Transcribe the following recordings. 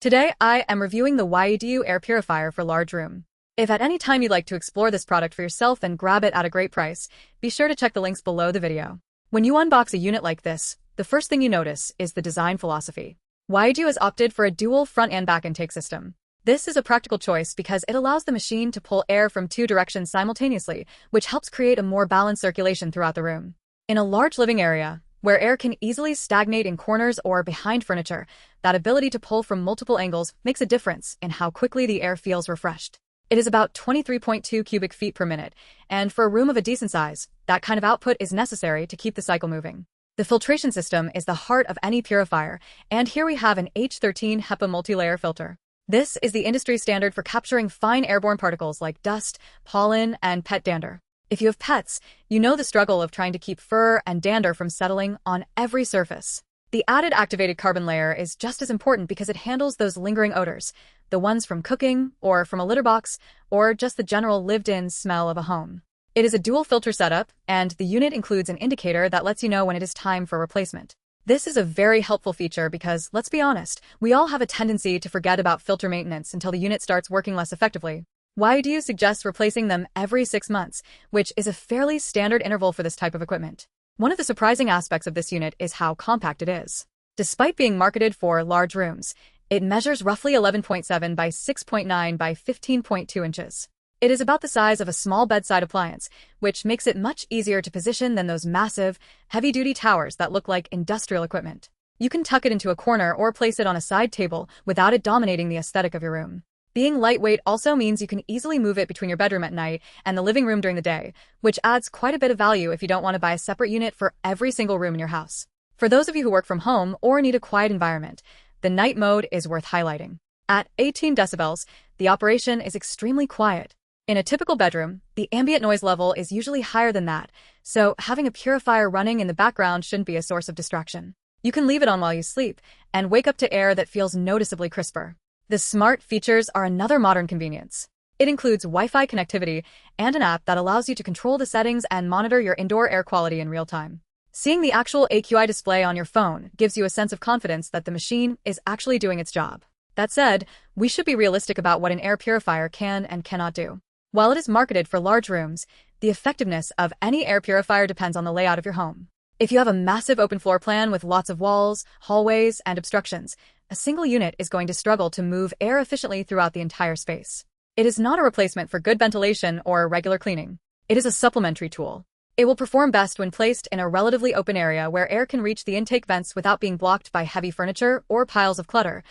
Today, I am reviewing the YEDU air purifier for large room. If at any time you'd like to explore this product for yourself and grab it at a great price, be sure to check the links below the video. When you unbox a unit like this, the first thing you notice is the design philosophy. YEDU has opted for a dual front and back intake system. This is a practical choice because it allows the machine to pull air from two directions simultaneously, which helps create a more balanced circulation throughout the room. In a large living area, where air can easily stagnate in corners or behind furniture, that ability to pull from multiple angles makes a difference in how quickly the air feels refreshed. It is about 23.2 cubic feet per minute, and for a room of a decent size, that kind of output is necessary to keep the cycle moving. The filtration system is the heart of any purifier, and here we have an H13 HEPA multi-layer filter. This is the industry standard for capturing fine airborne particles like dust, pollen, and pet dander. If you have pets, you know the struggle of trying to keep fur and dander from settling on every surface. The added activated carbon layer is just as important because it handles those lingering odors, the ones from cooking, or from a litter box, or just the general lived-in smell of a home. It is a dual filter setup, and the unit includes an indicator that lets you know when it is time for replacement. This is a very helpful feature because, let's be honest, we all have a tendency to forget about filter maintenance until the unit starts working less effectively. YEDU suggests replacing them every 6 months, which is a fairly standard interval for this type of equipment. One of the surprising aspects of this unit is how compact it is. Despite being marketed for large rooms, it measures roughly 11.7 by 6.9 by 15.2 inches. It is about the size of a small bedside appliance, which makes it much easier to position than those massive, heavy-duty towers that look like industrial equipment. You can tuck it into a corner or place it on a side table without it dominating the aesthetic of your room. Being lightweight also means you can easily move it between your bedroom at night and the living room during the day, which adds quite a bit of value if you don't want to buy a separate unit for every single room in your house. For those of you who work from home or need a quiet environment, the night mode is worth highlighting. At 18 decibels, the operation is extremely quiet. In a typical bedroom, the ambient noise level is usually higher than that, so having a purifier running in the background shouldn't be a source of distraction. You can leave it on while you sleep and wake up to air that feels noticeably crisper. The smart features are another modern convenience. It includes Wi-Fi connectivity and an app that allows you to control the settings and monitor your indoor air quality in real time. Seeing the actual AQI display on your phone gives you a sense of confidence that the machine is actually doing its job. That said, we should be realistic about what an air purifier can and cannot do. While it is marketed for large rooms, the effectiveness of any air purifier depends on the layout of your home. If you have a massive open floor plan with lots of walls, hallways, and obstructions, a single unit is going to struggle to move air efficiently throughout the entire space. It is not a replacement for good ventilation or regular cleaning. It is a supplementary tool. It will perform best when placed in a relatively open area where air can reach the intake vents without being blocked by heavy furniture or piles of clutter.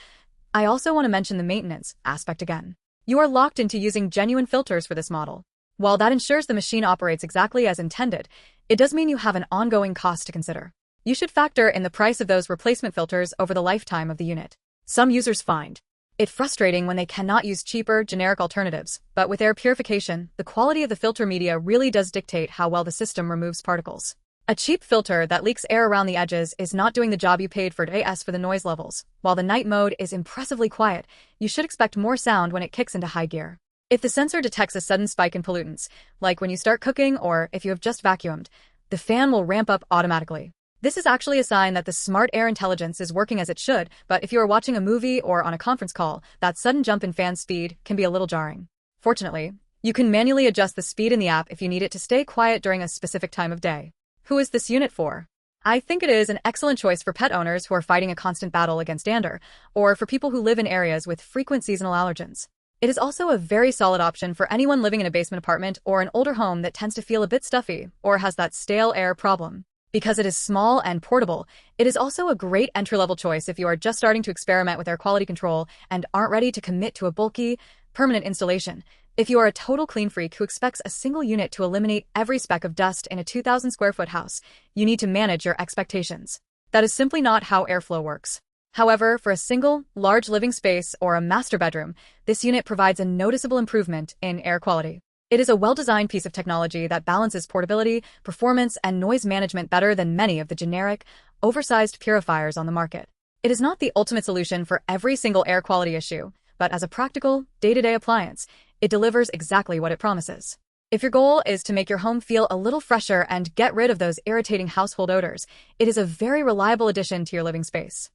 I also want to mention the maintenance aspect again. You are locked into using genuine filters for this model. While that ensures the machine operates exactly as intended, it does mean you have an ongoing cost to consider. You should factor in the price of those replacement filters over the lifetime of the unit. Some users find it frustrating when they cannot use cheaper, generic alternatives, but with air purification, the quality of the filter media really does dictate how well the system removes particles. A cheap filter that leaks air around the edges is not doing the job you paid for as for the noise levels. While the night mode is impressively quiet, you should expect more sound when it kicks into high gear. If the sensor detects a sudden spike in pollutants, like when you start cooking or if you have just vacuumed, the fan will ramp up automatically. This is actually a sign that the smart air intelligence is working as it should, but if you are watching a movie or on a conference call, that sudden jump in fan speed can be a little jarring. Fortunately, you can manually adjust the speed in the app if you need it to stay quiet during a specific time of day. Who is this unit for? I think it is an excellent choice for pet owners who are fighting a constant battle against dander, or for people who live in areas with frequent seasonal allergens. It is also a very solid option for anyone living in a basement apartment or an older home that tends to feel a bit stuffy or has that stale air problem. Because it is small and portable, it is also a great entry-level choice if you are just starting to experiment with air quality control and aren't ready to commit to a bulky, permanent installation. If you are a total clean freak who expects a single unit to eliminate every speck of dust in a 2,000 square foot house, you need to manage your expectations. That is simply not how airflow works. However, for a single, large living space or a master bedroom, this unit provides a noticeable improvement in air quality. It is a well-designed piece of technology that balances portability, performance, and noise management better than many of the generic, oversized purifiers on the market. It is not the ultimate solution for every single air quality issue, but as a practical, day-to-day appliance, it delivers exactly what it promises. If your goal is to make your home feel a little fresher and get rid of those irritating household odors, it is a very reliable addition to your living space.